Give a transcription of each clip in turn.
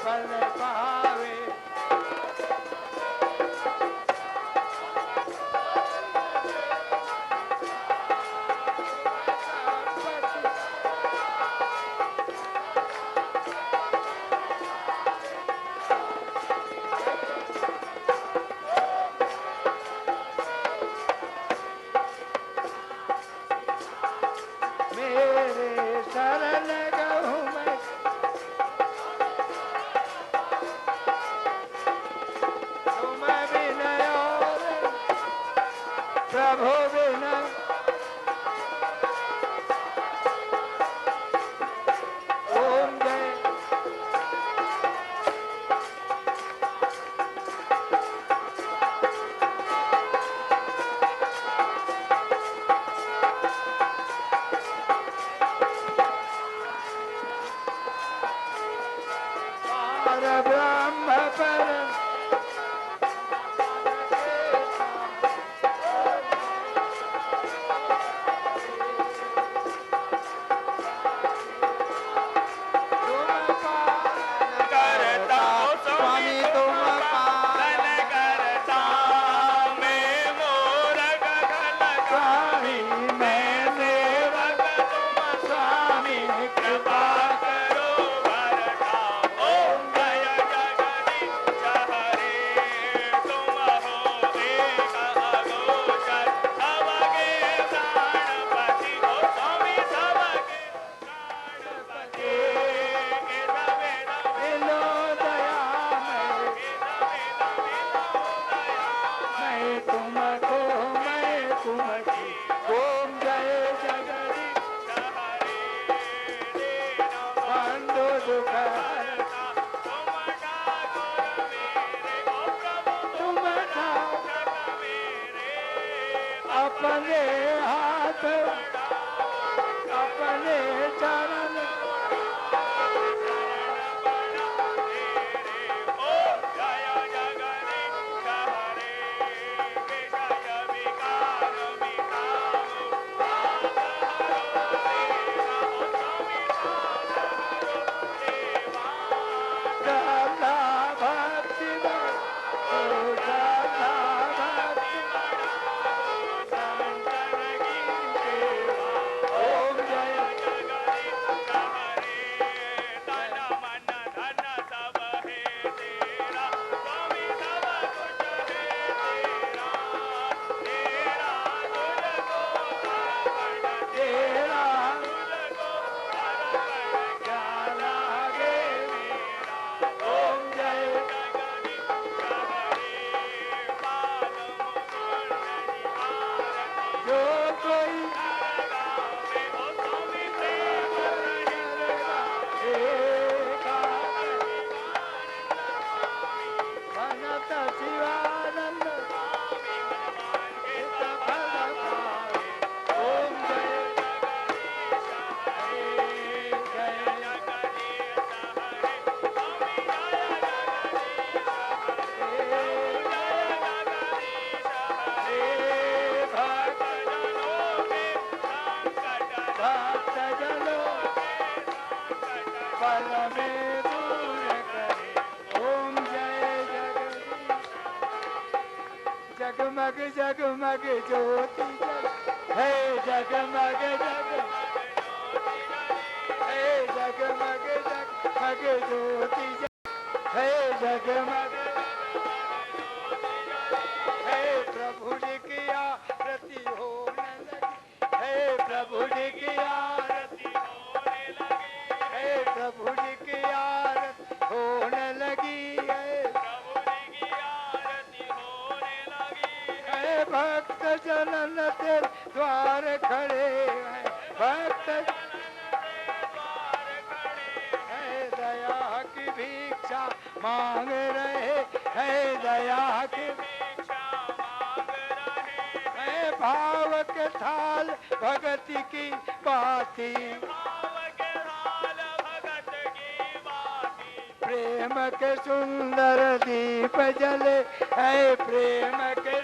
फल पावे। प्रभु बिना ओम जय पर ब्रह्म पर अपने हाथ अपने चरण जगमग जगमग ज्योति है जगमग जगमग है जगमग जगमग ज्योति है जगमग है प्रभु जी की आरती होने लगी है प्रभु जी की आरती होने लगी है प्रभु जी की आरती होने लगी है भक्त जनन तेरे द्वार खड़े हैं भक्त है दया की भिक्षा मांग रहे है दया की भिक्षा मांग रहे है भाव के थाल भगति की बाती प्रेम के सुंदर दीप जले है प्रेम के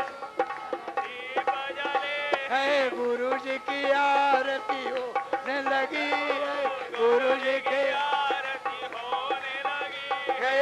है गुरु जी की आरती होने लगी है गुरु जी की आरती होने लगी है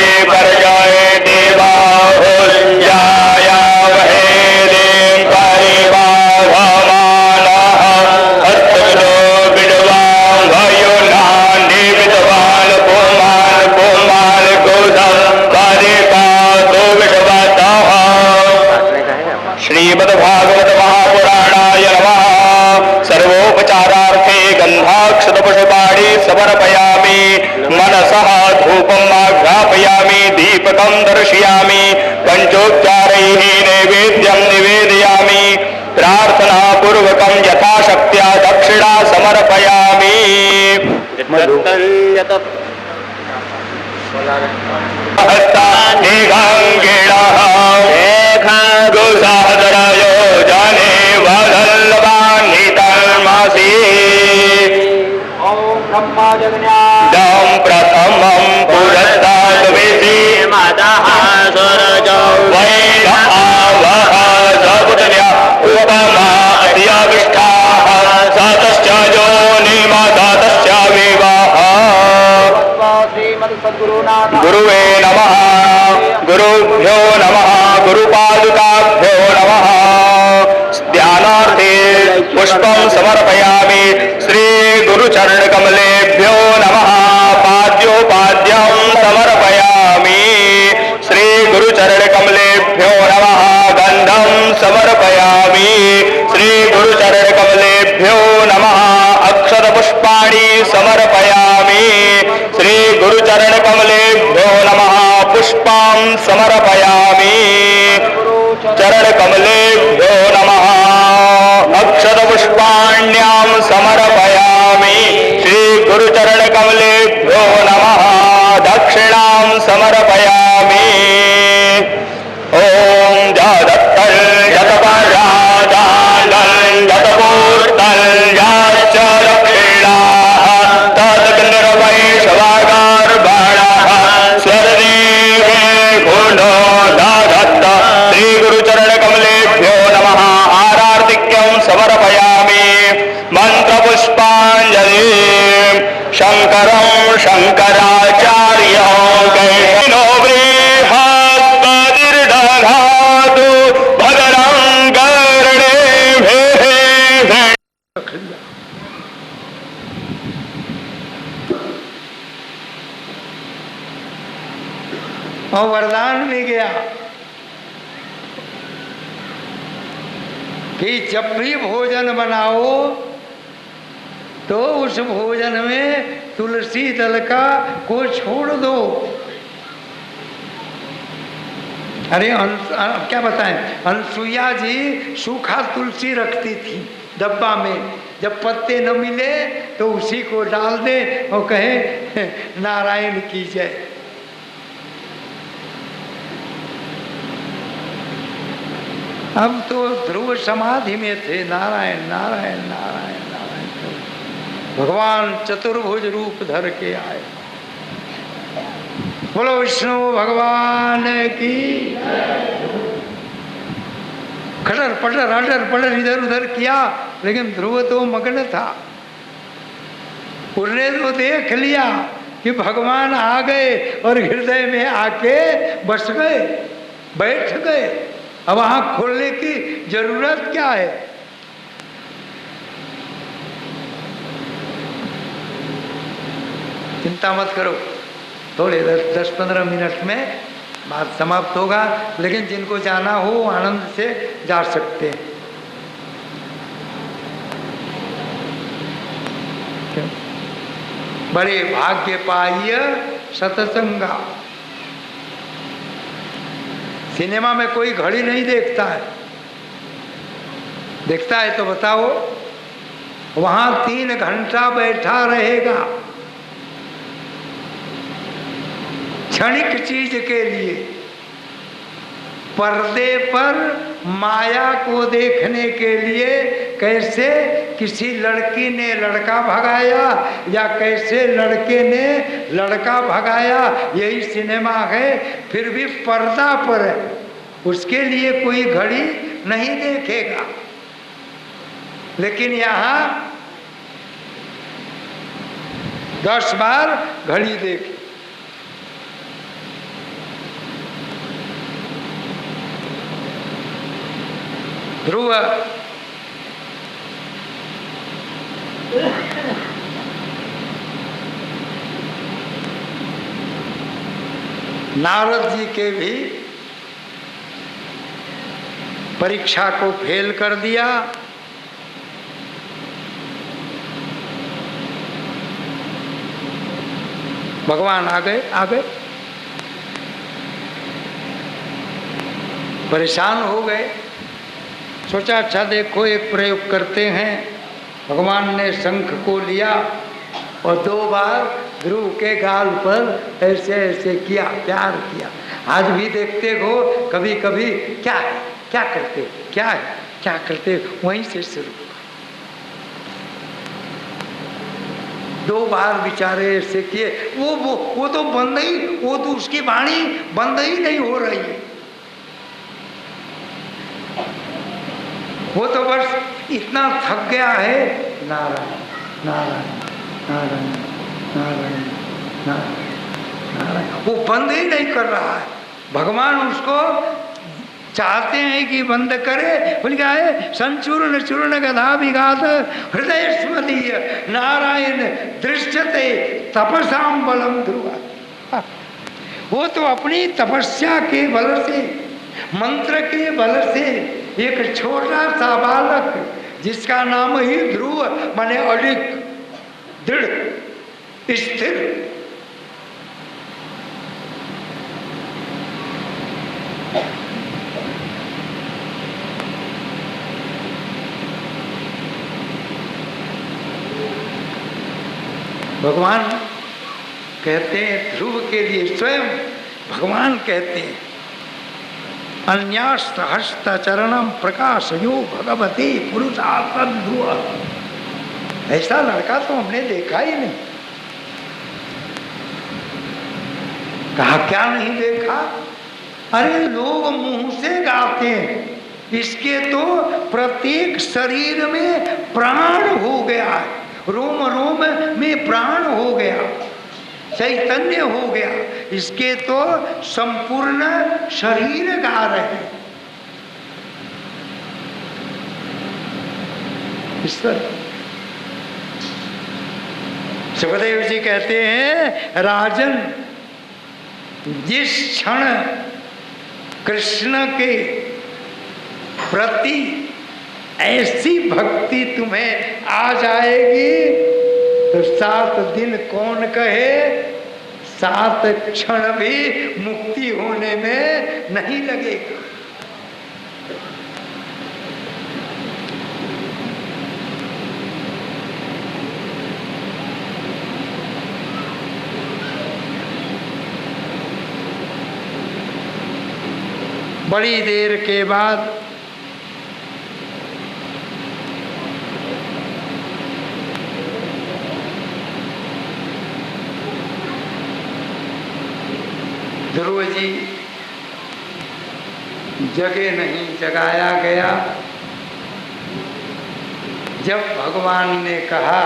धूपमाघ्रापयामि दीपकं दर्शयामि पंचोपचारैः नैवेद्यं निवेदयामि प्रार्थनापूर्वकं यथाशक्त्या दक्षिणा समर्पयामि जाने वल्लभान्वितर्मासि दं प्रथमं पुरस्ताद्विषि मातः स्वरजौ वैनवः सपुतल्या उपमा अद्याविष्ठाः सातश्च योनिमातातश्च विवाहः गुरुवे नमः गुरुभ्यो नमः गुरुपादुकाभ्यो नमः ध्यानार्थे पुष्पं समर्पयामि श्री गुरुचरणकमलेभ्यो नमः पाद्योपाद्यं समर्पयामि श्री गुरुचरणकमलेभ्यो नमः गन्धं समर्पयामि श्री गुरुचरणकमलेभ्यो नमः अक्षतपुष्पाणि समर्पयामि श्री गुरुचरणकमलेभ्यो नमः पुष्पां समर्पयामि चरणकमलेभ्यो नमः अक्षतपुष्पाण्यां समर्पयामि श्री गुरुचरणकमलेभ्यो नमः दक्षिणां समर्पयामि ॐ जदत्तल् जतपराजालल् जतपूर्तल् याश्च दक्षिणाः तद्निर्वैषवागार्बाणः स्वरदेवे गुणो ददत्त श्रीगुरुचरणकमलेभ्यो नमः आरार्तिक्यं समर्पयामि मन्त्रपुष्पाञ्जलि शङ्करं शङ्कराचार्यं कैनो बृहस्पतिर्दधातु भद्रं कर्णेभिः और वरदान भी गया कि जब भी भोजन बनाओ तो उस भोजन में तुलसी दल का को छोड़ दो। अरे क्या बताएं, अनसुईया जी सूखा तुलसी रखती थी डब्बा में, जब पत्ते न मिले तो उसी को डाल दे और कहे नारायण की जय। अब तो ध्रुव समाधि में थे, नारायण नारायण नारायण नारायण भगवान चतुर्भुज रूप धर के आए। बोलो विष्णु भगवान की। खटर पटर अटर पटर इधर उधर किया, लेकिन ध्रुव तो मग्न था। उसने तो देख लिया कि भगवान आ गए और हृदय में आके बस गए, बैठ गए। अब आँख खोलने की जरूरत क्या है? चिंता मत करो, थोड़े 10-15 मिनट में बात समाप्त होगा, लेकिन जिनको जाना हो आनंद से जा सकते हैं। बड़े भाग्य पाइय सतसंगा। सिनेमा में कोई घड़ी नहीं देखता है, देखता है तो बताओ। वहां 3 घंटा बैठा रहेगा क्षणिक चीज के लिए। पर्दे पर माया को देखने के लिए कैसे किसी लड़की ने लड़का भगाया या कैसे लड़के ने लड़का भगाया, यही सिनेमा है। फिर भी पर्दा पर है, उसके लिए कोई घड़ी नहीं देखेगा। लेकिन यहाँ 10 बार घड़ी देखे। ध्रुव नारद जी के भी परीक्षा को फेल कर दिया। भगवान आ गए, परेशान हो गए। सोचा अच्छा देखो एक प्रयोग करते हैं। भगवान ने शंख को लिया और 2 बार ध्रुव के गाल पर ऐसे ऐसे किया, प्यार किया। आज भी देखते हो कभी कभी क्या है, क्या करते, क्या है, क्या करते, वहीं से शुरू। 2 बार बेचारे ऐसे किए। वो तो बंद ही, वो तो उसकी वाणी बंद ही नहीं हो रही है। वो तो बस इतना थक गया है, नारायण नारायण नारायण नारायण नारायण नारायण, वो बंद ही नहीं कर रहा है। भगवान उसको चाहते हैं कि बंद करे। बोल क्या है, संचूर्ण चूर्ण गधा विघात हृदय स्मदीय नारायण दृश्यते तपसाम बलम ध्रुवा। वो तो अपनी तपस्या के बल से, मंत्र के बल से, एक छोटा सा बालक जिसका नाम ही ध्रुव माने अडिग, दृढ़, स्थिर, भगवान कहते हैं ध्रुव के लिए, स्वयं भगवान कहते हैं अन्यास्त हस्त चरणम प्रकाशयो भगवती पुरुषार्थम ध्रुव। ऐसा लड़का तो हमने देखा ही नहीं। कहा क्या नहीं देखा? अरे लोग मुंह से गाते हैं, इसके तो प्रत्येक शरीर में प्राण हो गया है, रोम रोम में प्राण हो गया, चैतन्य हो गया। इसके तो संपूर्ण शरीर गा रहे हैं ईश्वर। सुखदेव जी कहते हैं राजन, जिस क्षण कृष्ण के प्रति ऐसी भक्ति तुम्हें आ जाएगी तो 7 दिन कौन कहे, 7 क्षण भी मुक्ति होने में नहीं लगेगा। बड़ी देर के बाद ध्रुव जी जगे नहीं, जगाया गया। जब भगवान ने कहा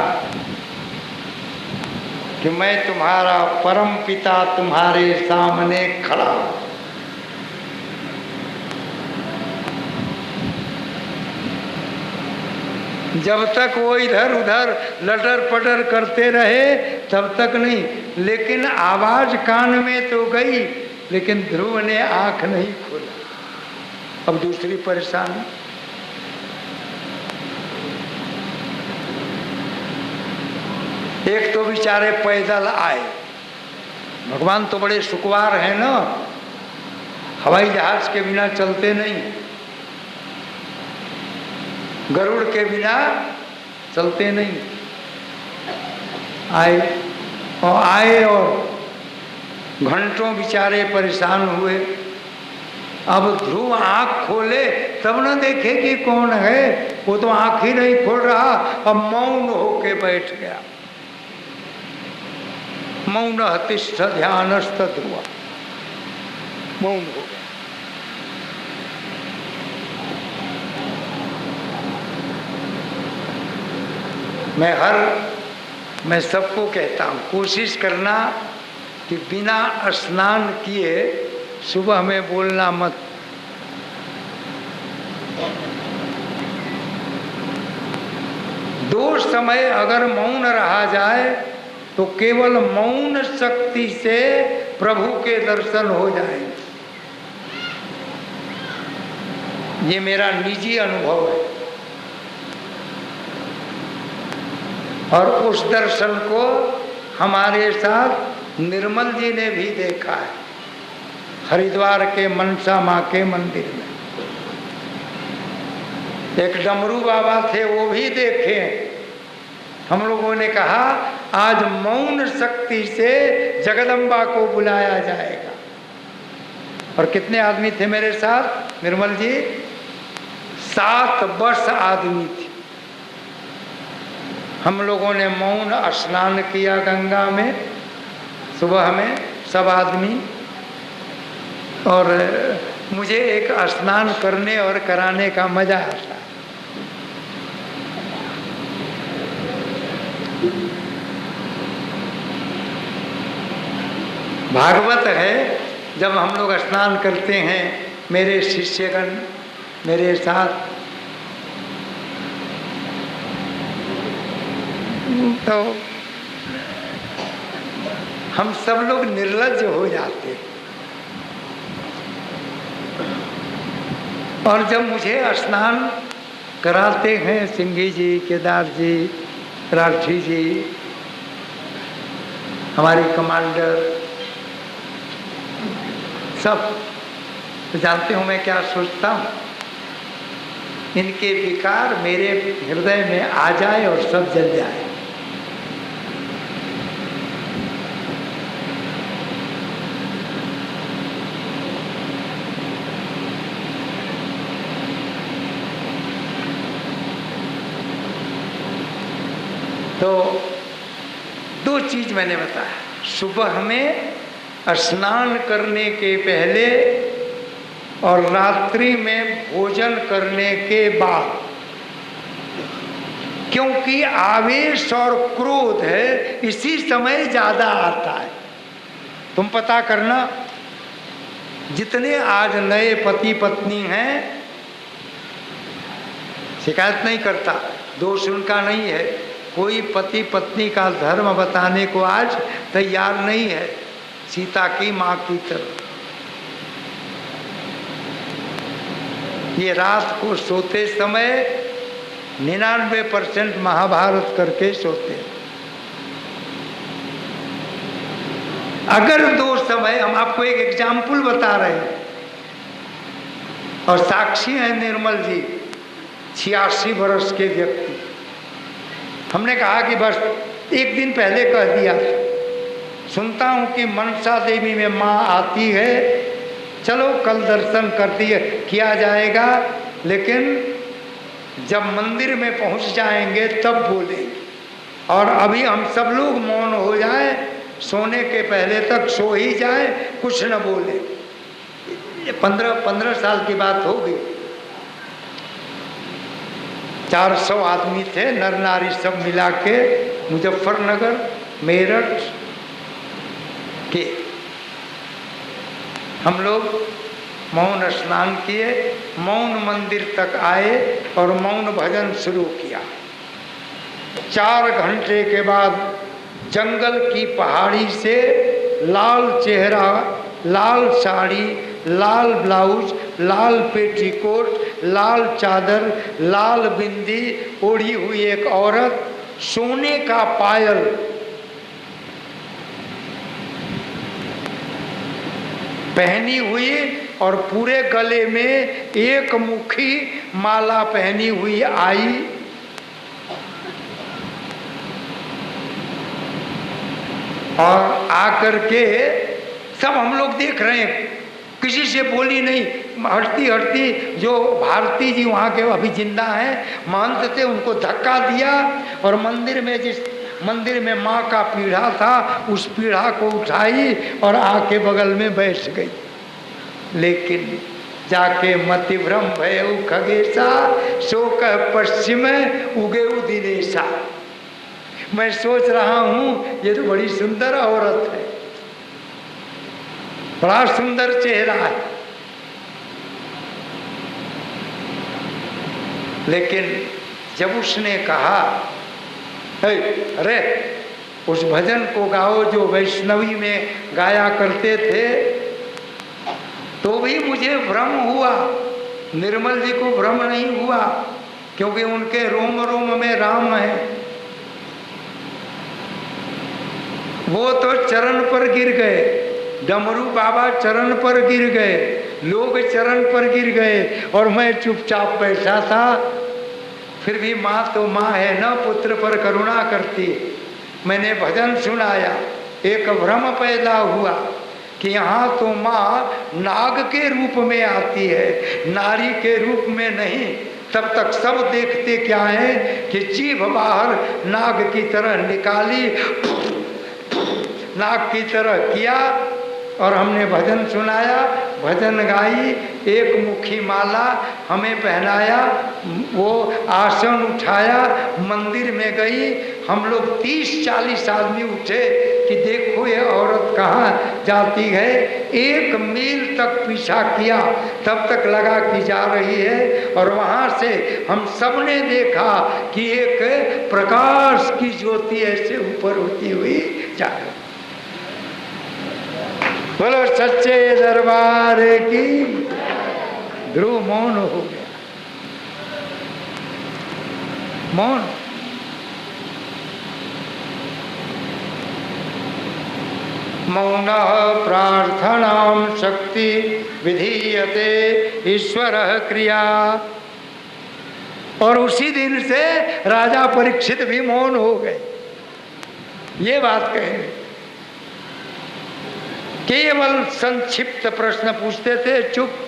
कि मैं तुम्हारा परम पिता तुम्हारे सामने खड़ा, जब तक वो इधर उधर लटर पटर करते रहे तब तक नहीं, लेकिन आवाज कान में तो गई, लेकिन ध्रुव ने आंख नहीं खोला। अब दूसरी परेशानी, एक तो बेचारे पैदल आए। भगवान तो बड़े सुकुमार हैं ना, हवाई जहाज के बिना चलते नहीं, गरुड़ के बिना चलते नहीं। आए और घंटों बेचारे परेशान हुए। अब ध्रुव आंख खोले तब न देखे कि कौन है, वो तो आंख ही नहीं खोल रहा। अब मौन होके बैठ गया। मौन तिष्ठ ध्यानस्थ ध्रुव, मौन हो गया। मैं सबको कहता हूँ, कोशिश करना कि बिना स्नान किए सुबह में बोलना मत। दो समय अगर मौन रहा जाए तो केवल मौन शक्ति से प्रभु के दर्शन हो जाएंगे। ये मेरा निजी अनुभव है। और उस दर्शन को हमारे साथ निर्मल जी ने भी देखा है हरिद्वार के मनसा माँ के मंदिर में। एक डमरू बाबा थे, वो भी देखे। हम लोगों ने कहा आज मौन शक्ति से जगदम्बा को बुलाया जाएगा। और कितने आदमी थे मेरे साथ निर्मल जी? 7 वर्ष आदमी थे। हम लोगों ने मौन स्नान किया गंगा में सुबह में सब आदमी। और मुझे एक स्नान करने और कराने का मजा आता। भागवत है, जब हम लोग स्नान करते हैं मेरे शिष्यगण मेरे साथ, तो हम सब लोग निर्लज्ज हो जाते हैं। और जब मुझे स्नान कराते हैं सिंघी जी, केदार जी, राठी जी, हमारे कमांडर सब, तो जानते हो मैं क्या सोचता हूँ? इनके विकार मेरे हृदय में आ जाए और सब जल जाए। तो 2 चीज मैंने बताया। सुबह में स्नान करने के पहले और रात्रि में भोजन करने के बाद, क्योंकि आवेश और क्रोध है इसी समय ज्यादा आता है। तुम पता करना, जितने आज नए पति पत्नी हैं, शिकायत नहीं करता, दोष उनका नहीं है, कोई पति पत्नी का धर्म बताने को आज तैयार नहीं है, सीता की मां की तरह। ये रात को सोते समय 99% महाभारत करके सोते हैं। अगर 2 समय, हम आपको एक एग्जाम्पल बता रहे हैं और साक्षी हैं निर्मल जी, 86 वर्ष के व्यक्ति। हमने कहा कि बस एक दिन पहले कह दिया, सुनता हूं कि मनसा देवी में माँ आती है, चलो कल दर्शन किया जाएगा, लेकिन जब मंदिर में पहुंच जाएंगे तब बोलेंगे। और अभी हम सब लोग मौन हो जाए, सोने के पहले तक सो ही जाए, कुछ न बोले। 15 साल की बात होगी। 400 आदमी थे, नर नारी सब मिला के, मुजफ्फरनगर मेरठ के। हम लोग मौन स्नान किए, मौन मंदिर तक आए और मौन भजन शुरू किया। 4 घंटे के बाद जंगल की पहाड़ी से लाल चेहरा, लाल साड़ी, लाल ब्लाउज, लाल पेटीकोट, लाल चादर, लाल बिंदी ओढ़ी हुई एक औरत, सोने का पायल पहनी हुई और पूरे गले में एक मुखी माला पहनी हुई आई। और आकर के सब हम लोग देख रहे हैं, किसी से बोली नहीं। हटती हटती जो भारती जी वहाँ के अभी जिंदा हैं, महंत थे, उनको धक्का दिया और मंदिर में, जिस मंदिर में माँ का पीढ़ा था, उस पीढ़ा को उठाई और आके बगल में बैठ गई। लेकिन जाके मतिभ्रम भयउ खगेशा, सो कह पश्चिम उगे दिनेशा। मैं सोच रहा हूँ ये तो बड़ी सुंदर औरत है, बड़ा सुंदर चेहरा है, लेकिन जब उसने कहा अरे उस भजन को गाओ जो वैष्णवी में गाया करते थे, तो भी मुझे भ्रम हुआ। निर्मल जी को भ्रम नहीं हुआ, क्योंकि उनके रोम रोम में राम है। वो तो चरण पर गिर गए, डमरू बाबा चरण पर गिर गए, लोग चरण पर गिर गए और मैं चुपचाप बैठा था। फिर भी माँ तो माँ है ना, पुत्र पर करुणा करती। मैंने भजन सुनाया, एक भ्रम पैदा हुआ कि यहाँ तो माँ नाग के रूप में आती है, नारी के रूप में नहीं। तब तक सब देखते क्या है कि जीभ बाहर नाग की तरह निकाली, नाग की तरह किया और हमने भजन सुनाया, भजन गाई, एक मुखी माला हमें पहनाया, वो आसन उठाया, मंदिर में गई। हम लोग 30-40 आदमी उठे कि देखो ये औरत कहाँ जाती है। 1 मील तक पीछा किया, तब तक लगा कि जा रही है। और वहाँ से हम सब ने देखा कि एक प्रकाश की ज्योति ऐसे ऊपर होती हुई जा रही। बोलो सच्चे दरबार की। ध्रुव मौन हो गया, मौन। मौन प्रार्थनां शक्ति विधीयते ईश्वर क्रिया। और उसी दिन से राजा परीक्षित भी मौन हो गए। ये बात कहें, केवल संक्षिप्त प्रश्न पूछते थे, चुप।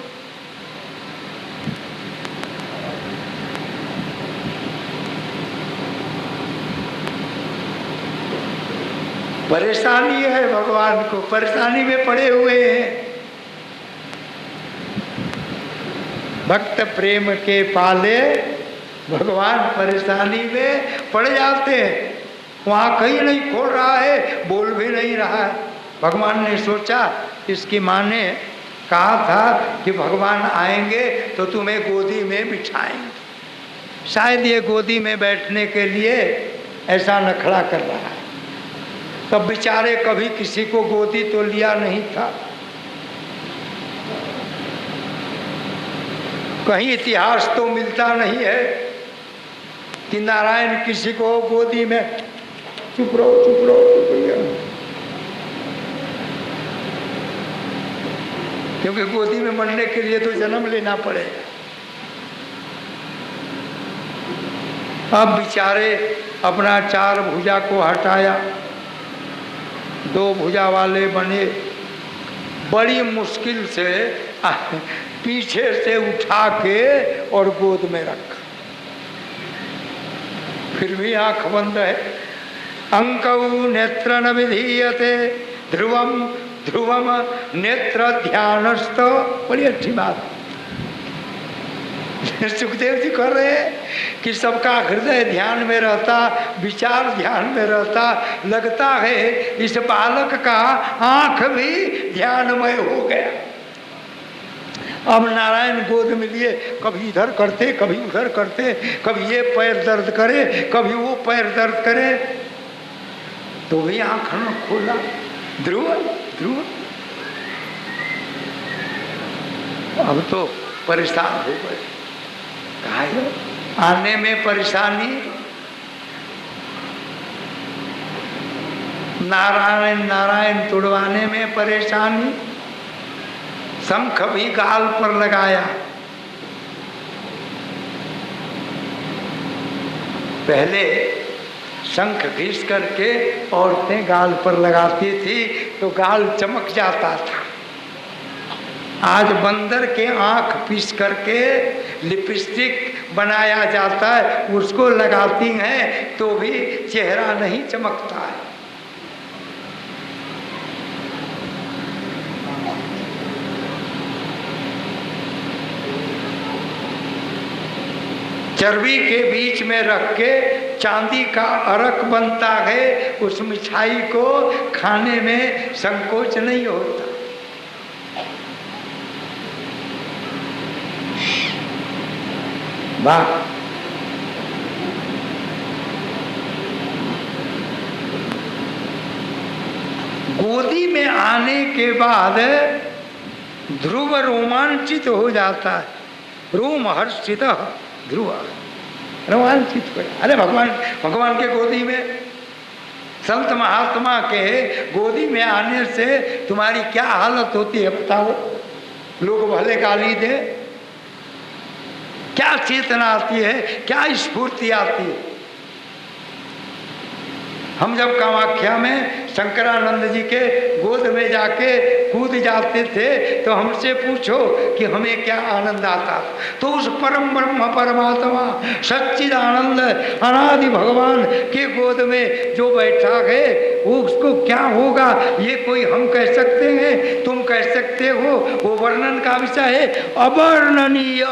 परेशानी है भगवान को, परेशानी में पड़े हुए हैं। भक्त प्रेम के पाले भगवान परेशानी में पड़ जाते हैं। वहाँ कहीं नहीं खोल रहा है, बोल भी नहीं रहा है। भगवान ने सोचा, इसकी माँ ने कहा था कि भगवान आएंगे तो तुम्हें गोदी में बिठाएंगे। शायद ये गोदी में बैठने के लिए ऐसा नखड़ा कर रहा है। तब बेचारे कभी किसी को गोदी तो लिया नहीं था। कहीं इतिहास तो मिलता नहीं है कि नारायण किसी को गोदी में, चुप रहो चुप रहो चुप रहो, क्योंकि गोदी में मरने के लिए तो जन्म लेना पड़ेगा। अब बेचारे अपना 4 भुजा को हटाया, 2 भुजा वाले बने। बड़ी मुश्किल से पीछे से उठा के और गोद में रखा। फिर भी आंख बंद है। अंकौ नेत्र न विधीयते ध्रुवम ध्रुवम नेत्र ध्यानस्थ। बड़ी अच्छी बात सुखदेव जी कर रहे हैं कि सबका हृदय ध्यान में रहता, विचार ध्यान में रहता। लगता है इस बालक का आंख भी ध्यानमय हो गया। अब नारायण गोद में लिए, कभी इधर करते कभी उधर करते, कभी ये पैर दर्द करे कभी वो पैर दर्द करे, तो भी आंख न खोला। ध्रुव ध्रुव अब तो परेशान हो गए। कहा आने में परेशानी, नारायण नारायण तुड़वाने में परेशानी। शंख भी गाल पर लगाया। पहले शंख घिस करके औरतें गाल पर लगाती थी तो गाल चमक जाता था। आज बंदर के आंख पीस करके लिपस्टिक बनाया जाता है, उसको लगाती हैं तो भी चेहरा नहीं चमकता है। चर्बी के बीच में रख के चांदी का अर्क बनता है। उस मिठाई को खाने में संकोच नहीं होता। वाह, गोदी में आने के बाद ध्रुव रोमांचित हो जाता है। रोम हर्षित ध्रुव रोमांचित हो। अरे भगवान के गोदी में संत महात्मा के गोदी में आने से तुम्हारी क्या हालत होती है बताओ। लोग भले गाली दे, क्या चेतना आती है, क्या स्फूर्ति आती है। हम जब कामाख्या में शंकरानंद जी के गोद में जाके कूद जाते थे तो हमसे पूछो कि हमें क्या आनंद आता, तो उस परम ब्रह्म परमात्मा सच्चिदानंद अनादि भगवान के गोद में जो बैठा है वो उसको क्या होगा ये कोई हम कह सकते हैं, तुम कह सकते हो। वो वर्णन का विषय है, अवर्णनीय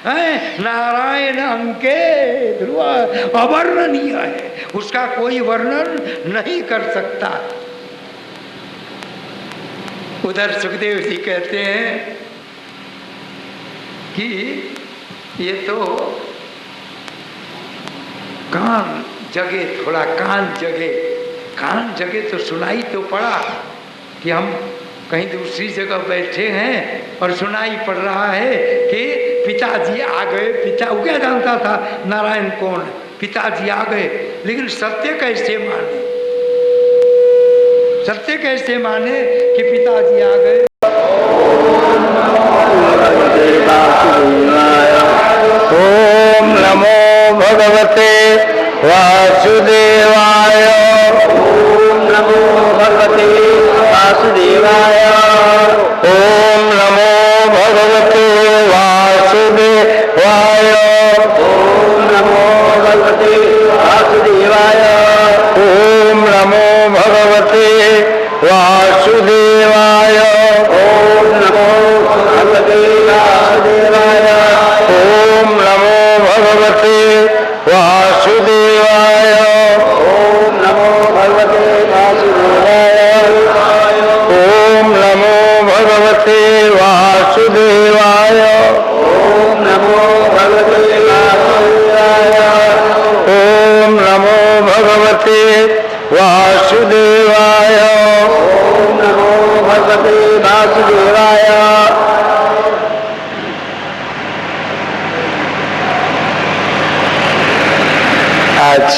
है। नारायण अंके ध्रुव अवर्णनीय है, उसका कोई वर्णन नहीं कर सकता। उधर सुखदेव जी कहते हैं कि ये तो कान जगे, थोड़ा कान जगे। कान जगे तो सुनाई तो पड़ा कि हम कहीं दूसरी जगह बैठे हैं और सुनाई पड़ रहा है कि पिताजी आ गए। पिता वो क्या जानता था नारायण कौन, पिताजी आ गए। लेकिन सत्य कैसे माने, सत्य कैसे माने कि पिताजी आ गए। ओम नमो भगवते वासुदेवाय। ओम नमो भगवते वासुदेवाय। ओम नमो भगवते वासुदेवाय। ओम नमो भगवते वासुदेवाय। ओम नमो भगवते वासुदेवाय। ओम नमो भगवते वासुदेवाय। ओम नमो भगवते वासुदेवाय। ओम नमो भगवते वासुदेवाय। ओम नमो भगवते वासुदेवाय। ओम नमो भगवते वासुदेवाय। ओम नमो भगवते वासुदेवाय। ओम नमो भगवते वासुदेवाय। आज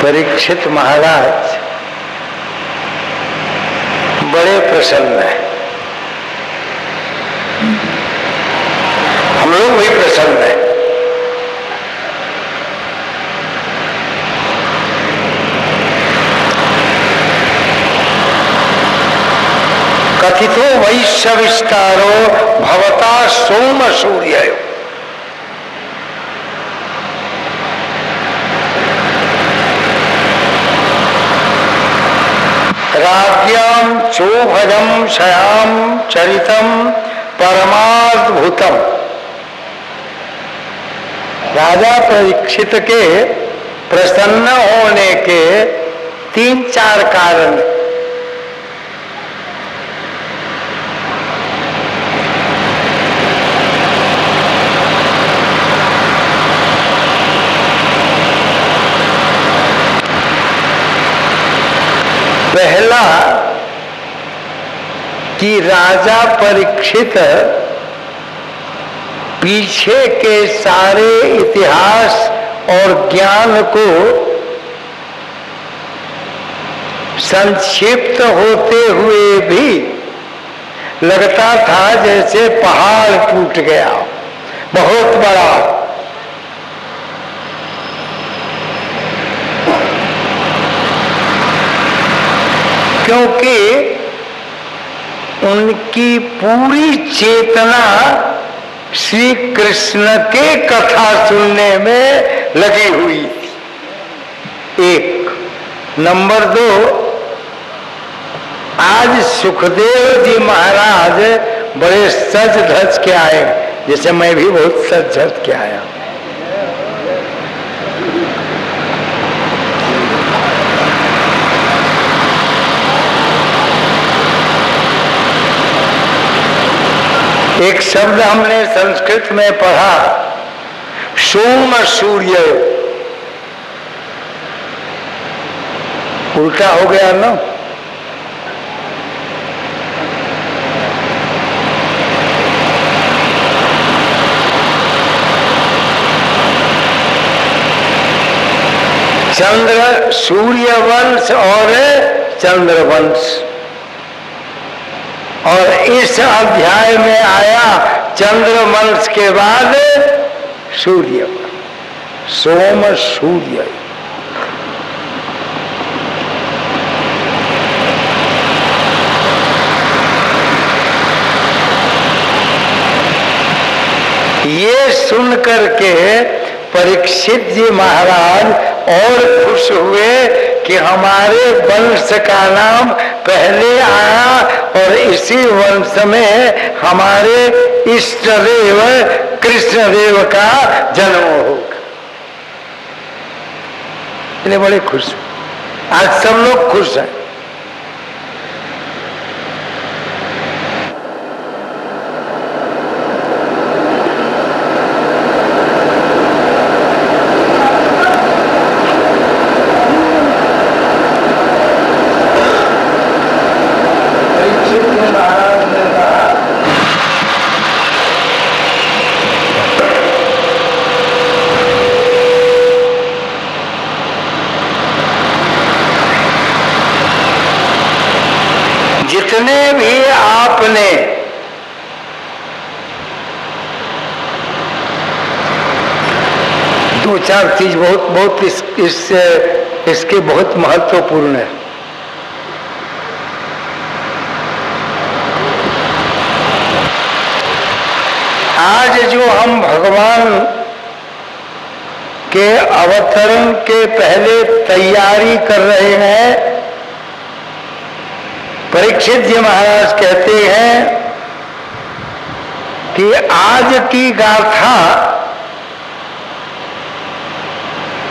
परीक्षित महाराज बड़े प्रसन्न हैं। हम लोग भी प्रसन्न हैं। कथितो वैश्यविस्तारो भवता सोम सूर्य। राज्ञां चोभजं शयां चरितं परमाद्भुतम। राजा परीक्षित के प्रसन्न होने के 3-4 कारण। पहला कि राजा परीक्षित पीछे के सारे इतिहास और ज्ञान को संक्षिप्त होते हुए भी लगता था जैसे पहाड़ टूट गया, बहुत बड़ा। क्योंकि उनकी पूरी चेतना श्री कृष्ण के कथा सुनने में लगी हुई थी। 1 नंबर 2, आज सुखदेव जी महाराज बड़े सज धज के आए, जैसे मैं भी बहुत सज धज के आया। एक शब्द हमने संस्कृत में पढ़ा, सोम सूर्य। उल्टा हो गया ना। चंद्र सूर्य वंश और चंद्रवंश, और इस अध्याय में आया चंद्रवंश के बाद सूर्य, सोम सूर्य। ये सुन करके परीक्षित जी महाराज और खुश हुए कि हमारे वंश का नाम पहले आया और इसी वंश में हमारे इष्ट देव कृष्णदेव का जन्म होगा। इसलिए बड़े खुश, आज सब लोग खुश हैं। जितने भी आपने दो चार चीज बहुत इसके बहुत महत्वपूर्ण है। आज जो हम भगवान के अवतरण के पहले तैयारी कर रहे हैं, परीक्षित जी महाराज कहते हैं कि आज की गाथा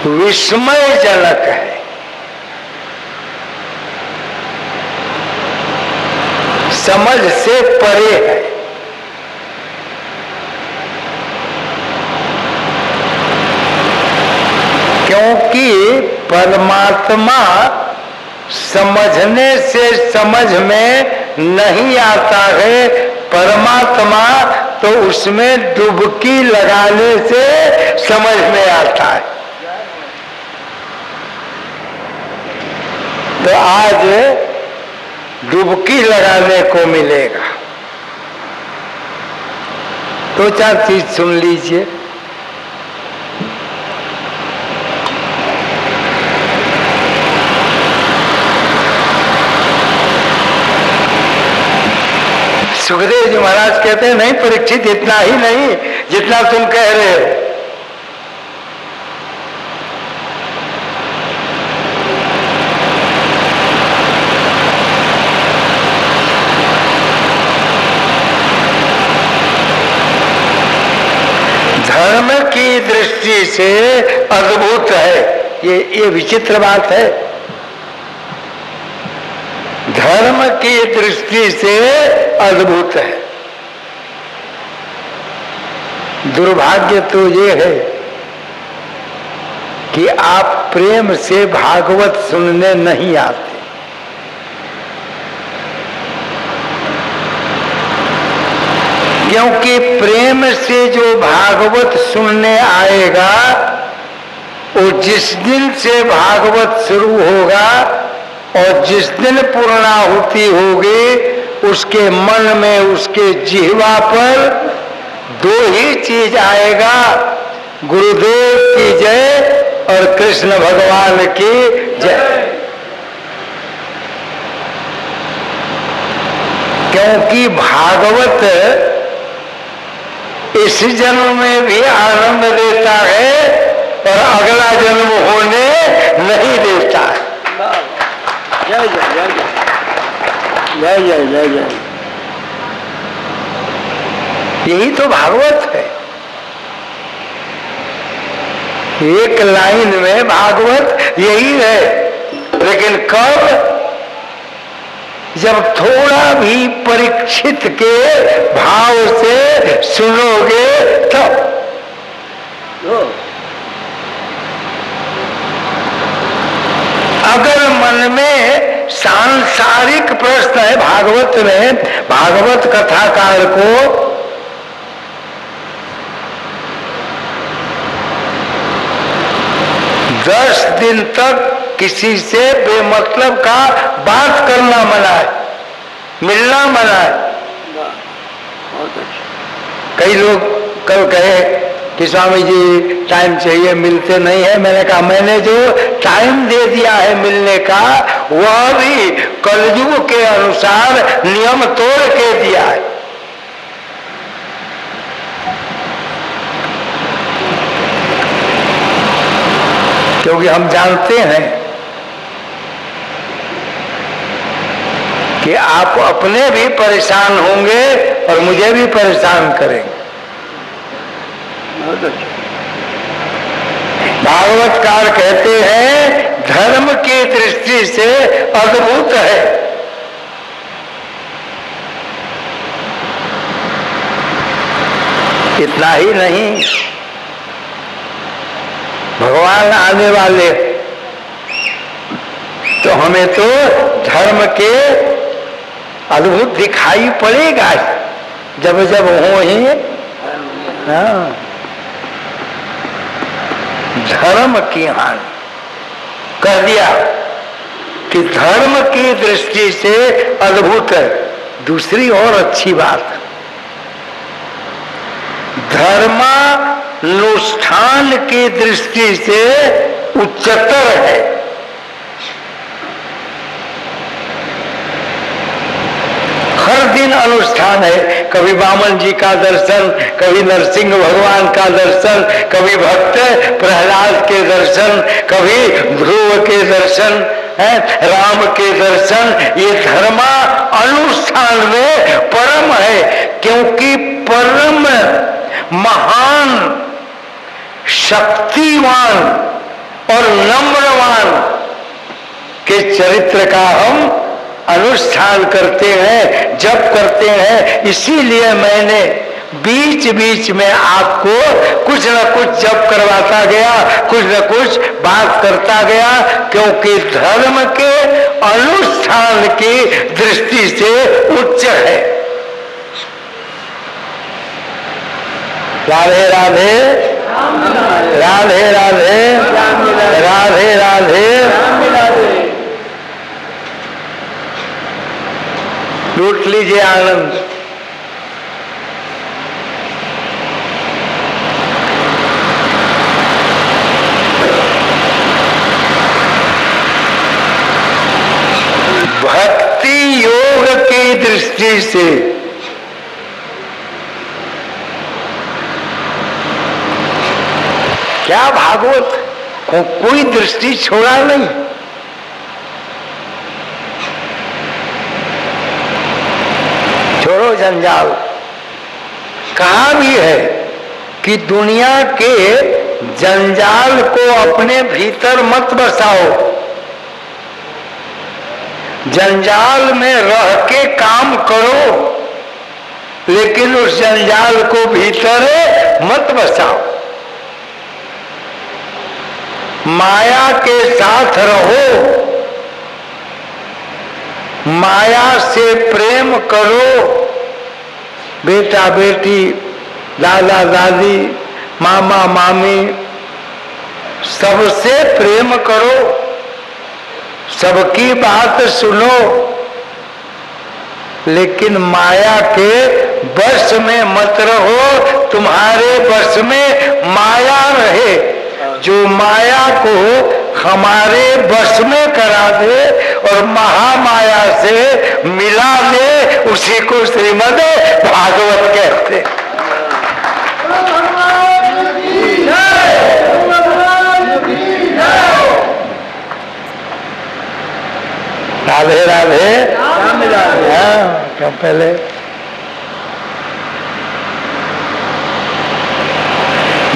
विस्मयजनक है। समझ से परे है। क्योंकि परमात्मा समझने से समझ में नहीं आता है, परमात्मा तो उसमें डुबकी लगाने से समझ में आता है। तो आज डुबकी लगाने को मिलेगा। दो चार चीज सुन लीजिए। सुखदेव जी महाराज कहते हैं नहीं परीक्षित, इतना ही नहीं जितना तुम कह रहे हो। धर्म की दृष्टि से अद्भुत है। ये विचित्र बात है। धर्म की दृष्टि से अद्भुत है। दुर्भाग्य तो ये है कि आप प्रेम से भागवत सुनने नहीं आते। क्योंकि प्रेम से जो भागवत सुनने आएगा, वो जिस दिन से भागवत शुरू होगा और जिस दिन पूर्णाहुति होगी, उसके मन में, उसके जिह्वा पर दो ही चीज आएगा, गुरुदेव की जय और कृष्ण भगवान की जय। क्योंकि भागवत इस जन्म में भी आनंद देता है और अगला जन्म होने नहीं देता है। जय जय जय जय जय जय जय। यही तो भागवत है। एक लाइन में भागवत यही है। लेकिन कब? जब थोड़ा भी परीक्षित के भाव से सुनोगे तब। अगर मन में सांसारिक प्रश्न है, भागवत में भागवत कथाकार को 10 दिन तक किसी से बेमतलब का बात करना मना है, मिलना मना है। बहुत अच्छा। कई लोग कल कहे कि स्वामी जी टाइम चाहिए, मिलते नहीं है। मैंने कहा मैंने जो टाइम दे दिया है मिलने का, वह भी कलयुग के अनुसार नियम तोड़ के दिया है। क्योंकि हम जानते हैं कि आप अपने भी परेशान होंगे और मुझे भी परेशान करेंगे। बहुत अच्छा। भागवतकार कहते हैं धर्म की दृष्टि से अद्भुत है। इतना ही नहीं, भगवान आने वाले, तो हमें तो धर्म के अद्भुत दिखाई पड़ेगा जब जब हो ही। हाँ, धर्म की हानि कह दिया कि धर्म की दृष्टि से अद्भुत है। दूसरी और अच्छी बात, धर्मानुष्ठान की दृष्टि से उच्चतर है। हर दिन अनुष्ठान है, कभी वामन जी का दर्शन, कभी नरसिंह भगवान का दर्शन, कभी भक्त प्रहलाद के दर्शन, कभी ध्रुव के दर्शन, राम के दर्शन। ये धर्मा अनुष्ठान में परम है, क्योंकि परम महान, शक्तिवान और नम्रवान के चरित्र का हम अनुष्ठान करते हैं, जप करते हैं। इसीलिए मैंने बीच बीच में आपको कुछ न कुछ जप करवाता गया, कुछ न कुछ बात करता गया, क्योंकि धर्म के अनुष्ठान की दृष्टि से उच्च है। राधे राधे, राधे राधे, राधे राधे। लूट लीजिए आनंद। भक्ति योग की दृष्टि से क्या भागवत को कोई दृष्टि छोड़ा नहीं। छोड़ो जंजाल। कहा भी है कि दुनिया के जंजाल को अपने भीतर मत बसाओ, जंजाल में रह के काम करो, लेकिन उस जंजाल को भीतर मत बसाओ। माया के साथ रहो, माया से प्रेम करो। बेटा बेटी, दादा दादी, मामा मामी, सबसे प्रेम करो, सबकी बात सुनो, लेकिन माया के वश में मत रहो। तुम्हारे वश में माया रहे, जो माया को हमारे वश में करा दे और महामाया से मिला दे, उसी को श्रीमद् भागवत कहते। राधे राधे, क्या पहले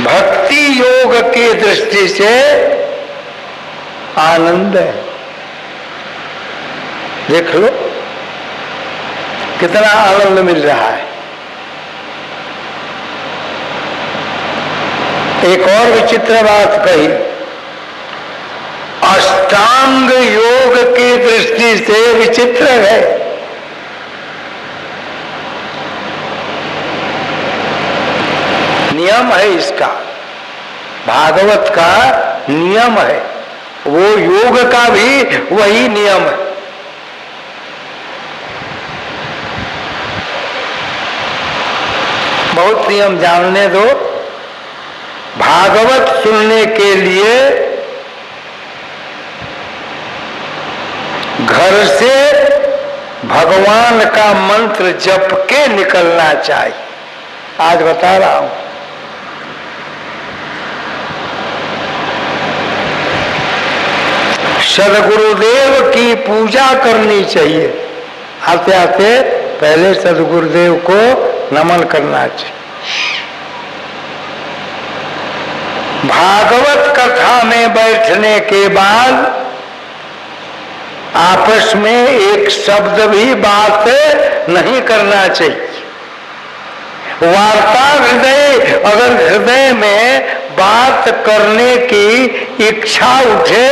भक्ति योग की दृष्टि से आनंद है। देख लो कितना आनंद मिल रहा है। एक और विचित्र बात कही, अष्टांग योग की दृष्टि से विचित्र है। नियम है इसका, भागवत का नियम है, वो योग का भी वही नियम है। बहुत नियम जानने दो। भागवत सुनने के लिए घर से भगवान का मंत्र जप के निकलना चाहिए। आज बता रहा हूं, सदगुरुदेव की पूजा करनी चाहिए। आते आते पहले सदगुरुदेव को नमन करना चाहिए। भागवत कथा में बैठने के बाद आपस में एक शब्द भी बात नहीं करना चाहिए। वार्ता हृदय, अगर हृदय में बात करने की इच्छा उठे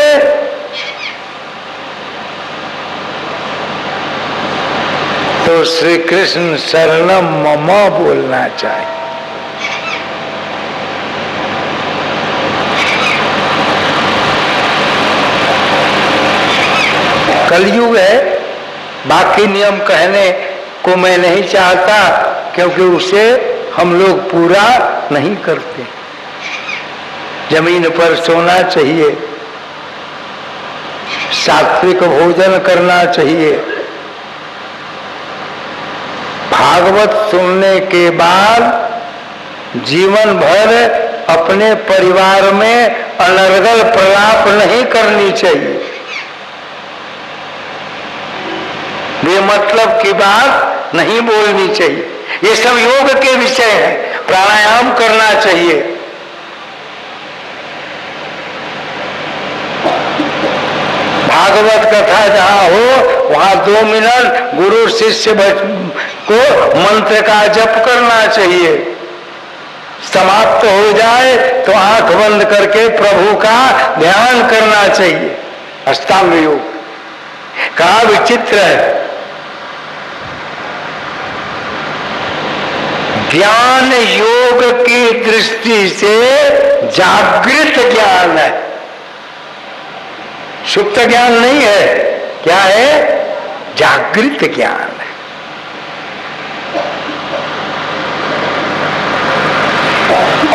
तो श्री कृष्ण शरणम मम बोलना चाहिए। कलयुग है, बाकी नियम कहने को मैं नहीं चाहता, क्योंकि उसे हम लोग पूरा नहीं करते। जमीन पर सोना चाहिए, सात्विक भोजन करना चाहिए। भागवत सुनने के बाद जीवन भर अपने परिवार में अनर्गल प्रलाप नहीं करनी चाहिए। बेमतलब की बात नहीं बोलनी चाहिए। ये सब योग के विषय हैं। प्राणायाम करना चाहिए। भागवत कथा जहां हो वहां 2 मिनट गुरु शिष्य को मंत्र का जप करना चाहिए। समाप्त हो जाए तो आंख बंद करके प्रभु का ध्यान करना चाहिए। अष्टांग योग कहा विचित्र है। ज्ञान योग की दृष्टि से जागृत ज्ञान है, सुप्त ज्ञान नहीं है। क्या है? जागृत ज्ञान है।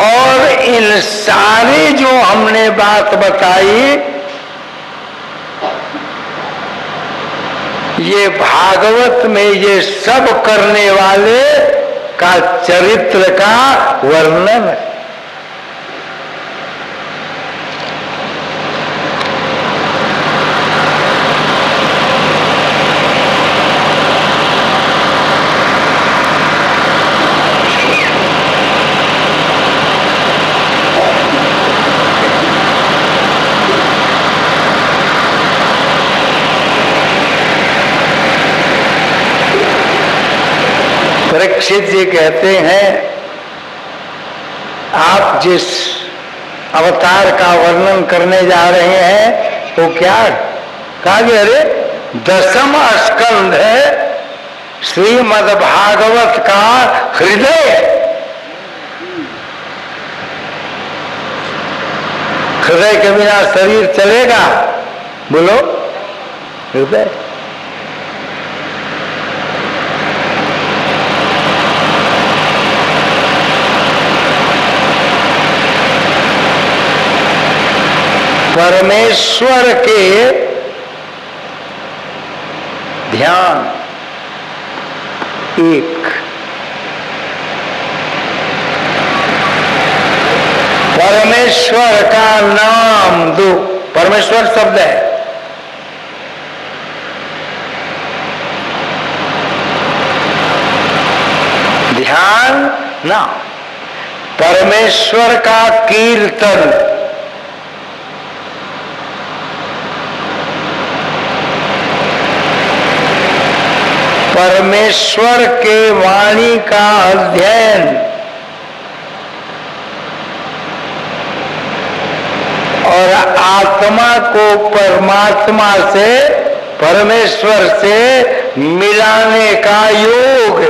और इन सारे जो हमने बात बताई, ये भागवत में ये सब करने वाले का चरित्र का वर्णन है। परीक्षित जी कहते हैं, आप जिस अवतार का वर्णन करने जा रहे हैं वो क्या कहा गया? अरे 10वां स्कंध है, श्रीमद् भागवत का हृदय। हृदय के बिना शरीर चलेगा? बोलो, हृदय। परमेश्वर के ध्यान 1, परमेश्वर का नाम 2। परमेश्वर शब्द है। ध्यान नाम। परमेश्वर का कीर्तन, परमेश्वर के वाणी का अध्ययन, और आत्मा को परमात्मा से, परमेश्वर से मिलाने का योग।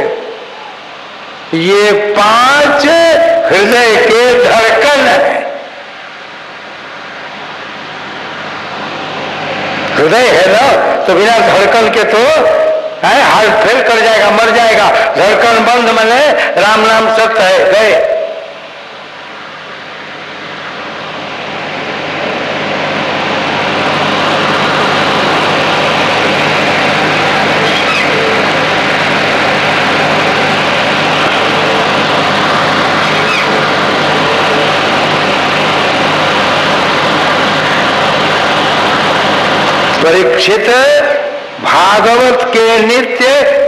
ये 5 हृदय के धड़कन है। हृदय है ना, तो बिना धड़कन के तो है हार्ट फेल कर जाएगा, मर जाएगा। धड़कन बंद माने राम नाम सत्य है, गए। परीक्षित, भागवत के नित्य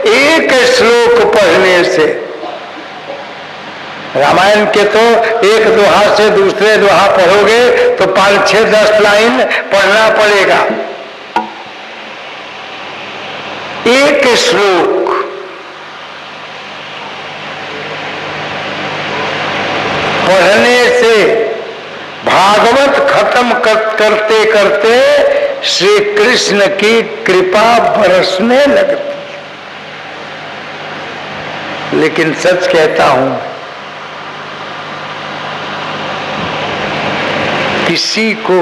एक श्लोक पढ़ने से, रामायण के तो एक दोहा से दूसरे दोहा पढ़ोगे तो 5, 6, 10 लाइन पढ़ना पड़ेगा। एक श्लोक पढ़ने से भागवत खत्म करते करते श्री कृष्ण की कृपा बरसने लगती। लेकिन सच कहता हूं, किसी को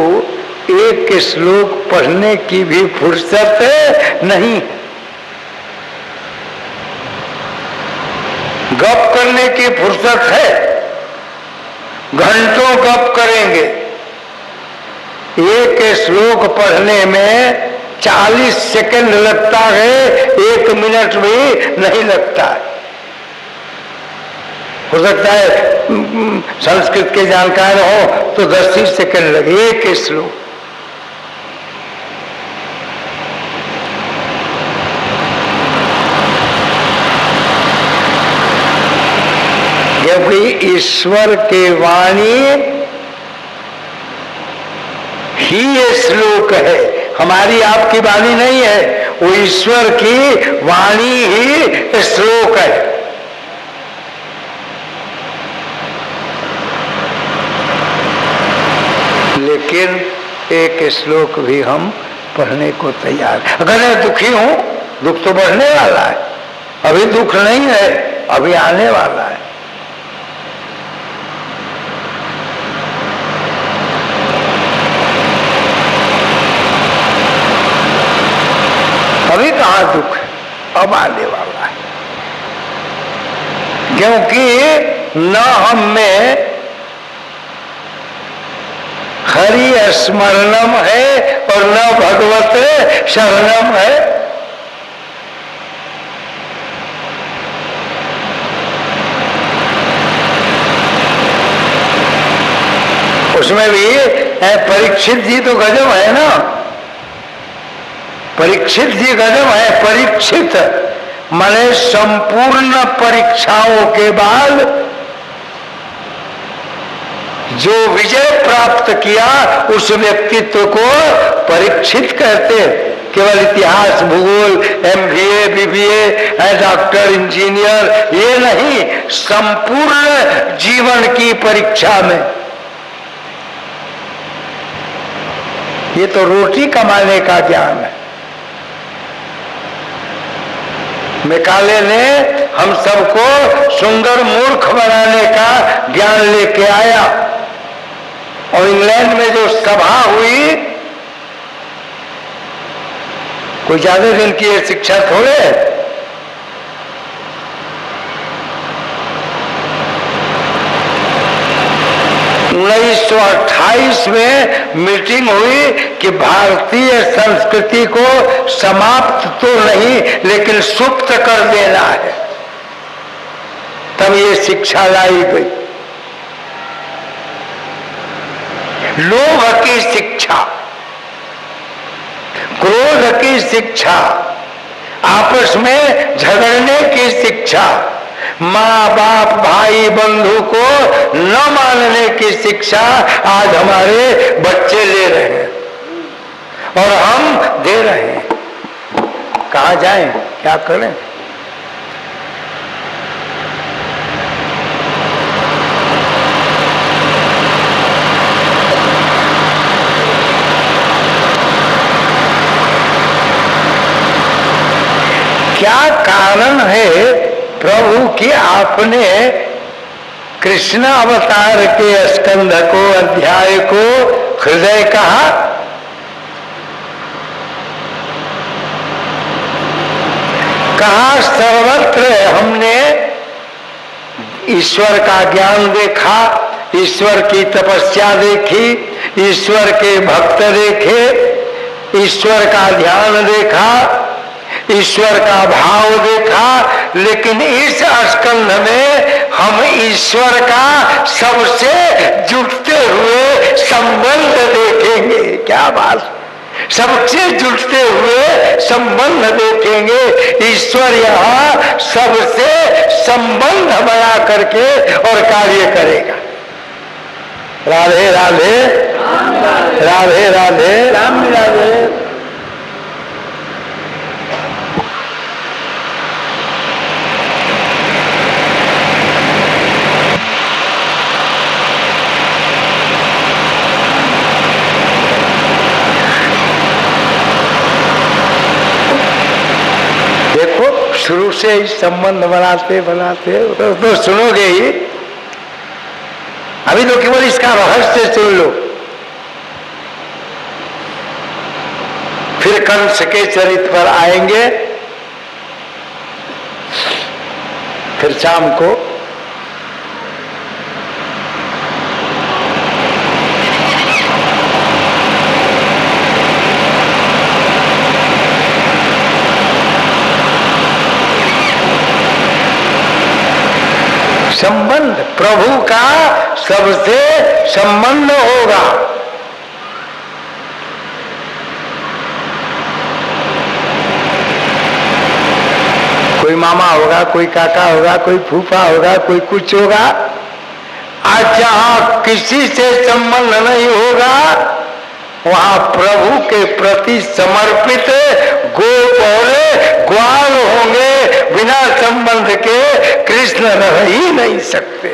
एक श्लोक पढ़ने की भी फुर्सत नहीं। गप करने की फुर्सत है, घंटों गप करेंगे। एक श्लोक पढ़ने में 40 सेकंड लगता है, 1 मिनट भी नहीं लगता है। हो सकता है संस्कृत के जानकार हो तो 10 सेकंड लगे एक श्लोक। क्योंकि ईश्वर के वाणी ही ये श्लोक है, हमारी आपकी वाणी नहीं है, वो ईश्वर की वाणी ही श्लोक है। लेकिन एक श्लोक भी हम पढ़ने को तैयार। अगर मैं दुखी हूं, दुख तो बढ़ने वाला है, अभी दुख नहीं है, अभी आने वाला है। अभी कहां दुख है, अब आने वाला है। क्योंकि न हम में हरि स्मरणम है और न भगवत शरणम है। उसमें भी परीक्षित जी तो गजब है ना, परीक्षित जी गजब है। परीक्षित माने संपूर्ण परीक्षाओं के बाद जो विजय प्राप्त किया उस व्यक्तित्व को परीक्षित कहते हैं। केवल इतिहास, भूगोल, MBA, BBA, डॉक्टर, इंजीनियर, ये नहीं, संपूर्ण जीवन की परीक्षा में। ये तो रोटी कमाने का ज्ञान है। मैकाले ने हम सबको सुंदर मूर्ख बनाने का ज्ञान लेके आया। और इंग्लैंड में जो सभा हुई, कोई ज्यादा दिन की ये शिक्षा थोड़े। 1928 में मीटिंग हुई कि भारतीय संस्कृति को समाप्त तो नहीं लेकिन सुप्त कर देना है। तब ये शिक्षा लाई गई, लोभ की शिक्षा, क्रोध की शिक्षा, आपस में झगड़ने की शिक्षा, माँ बाप भाई बंधु को न मानने की शिक्षा आज हमारे बच्चे ले रहे हैं और हम दे रहे हैं। कहाँ जाएं, क्या करें? क्या कारण है प्रभु कि आपने कृष्ण अवतार के स्कंध को, अध्याय को हृदय कहा? कहा सर्वत्र हमने ईश्वर का ज्ञान देखा, ईश्वर की तपस्या देखी, ईश्वर के भक्त देखे, ईश्वर का ध्यान देखा, ईश्वर का भाव देखा, लेकिन इस स्कंध में हम ईश्वर का सबसे जुटते हुए संबंध देखेंगे। क्या बात, सबसे जुटते हुए संबंध देखेंगे। ईश्वर यहाँ सबसे संबंध बना करके और कार्य करेगा। राधे राधे, राधे राधे, राम राधे। देखो शुरू से ही संबंध बनाते बनाते तो सुनोगे ही। अभी तो केवल इसका रहस्य सुन लो, फिर कंस के चरित्र पर आएंगे, फिर शाम को संबंध प्रभु का सबसे संबंध होगा। कोई मामा होगा, कोई काका होगा, कोई फूफा होगा, कोई कुछ होगा। आज जहां किसी से संबंध नहीं होगा वहां प्रभु के प्रति समर्पित गोप और ग्वाल होंगे। बिना संबंध के कृष्ण रह ही नहीं सकते।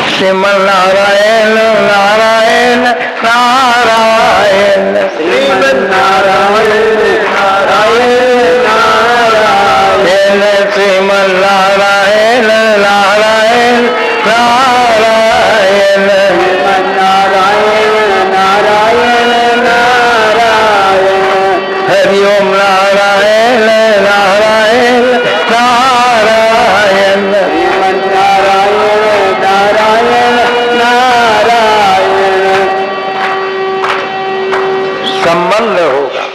श्रीमन नारायण नारायण नारायण, श्रीमन नारायण नारायण नारायण, श्रीमन नारायण नारायण नारायण, श्रीमन नारायण नारायण नारायण, हरि ओम नारायण नारायण नारायण, श्रीमन नारायण नारायण नारायण। संबंध होगा।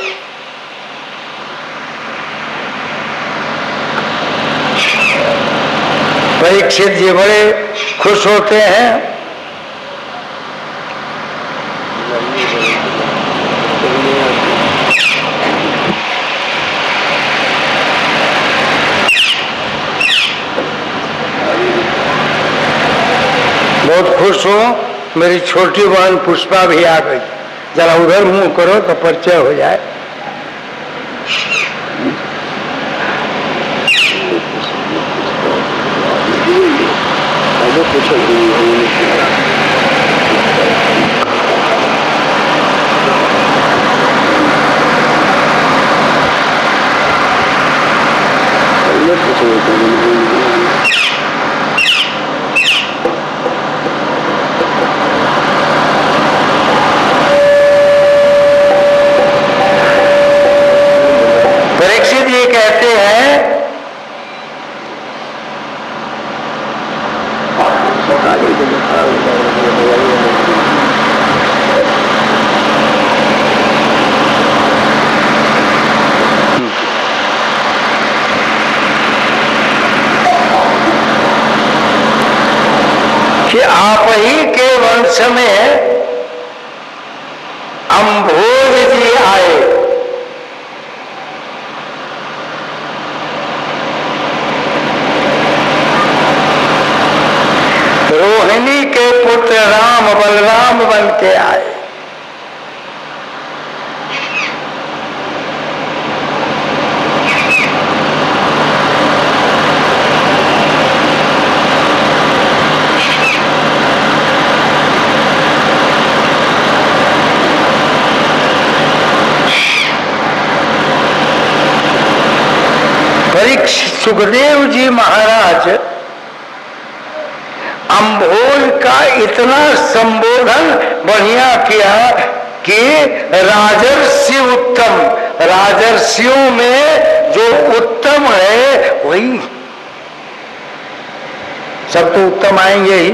परीक्षित जी बड़े खुश होते हैं। बहुत खुश हूं, मेरी छोटी बहन पुष्पा भी आ गई। जरा उधर मुंह करो तो परिचय हो जाए। परीक्षित ये कहते हैं कि आप ही के वंश में अम्भोज जी आए। रोहिणी के पुत्र राम बलराम बन के आए। सुखदेव जी महाराज अम्भोज का उनका इतना संबोधन बढ़िया किया कि राजर्षि उत्तम, राजर्षियों में जो उत्तम है वही, सब तो उत्तम आएंगे ही,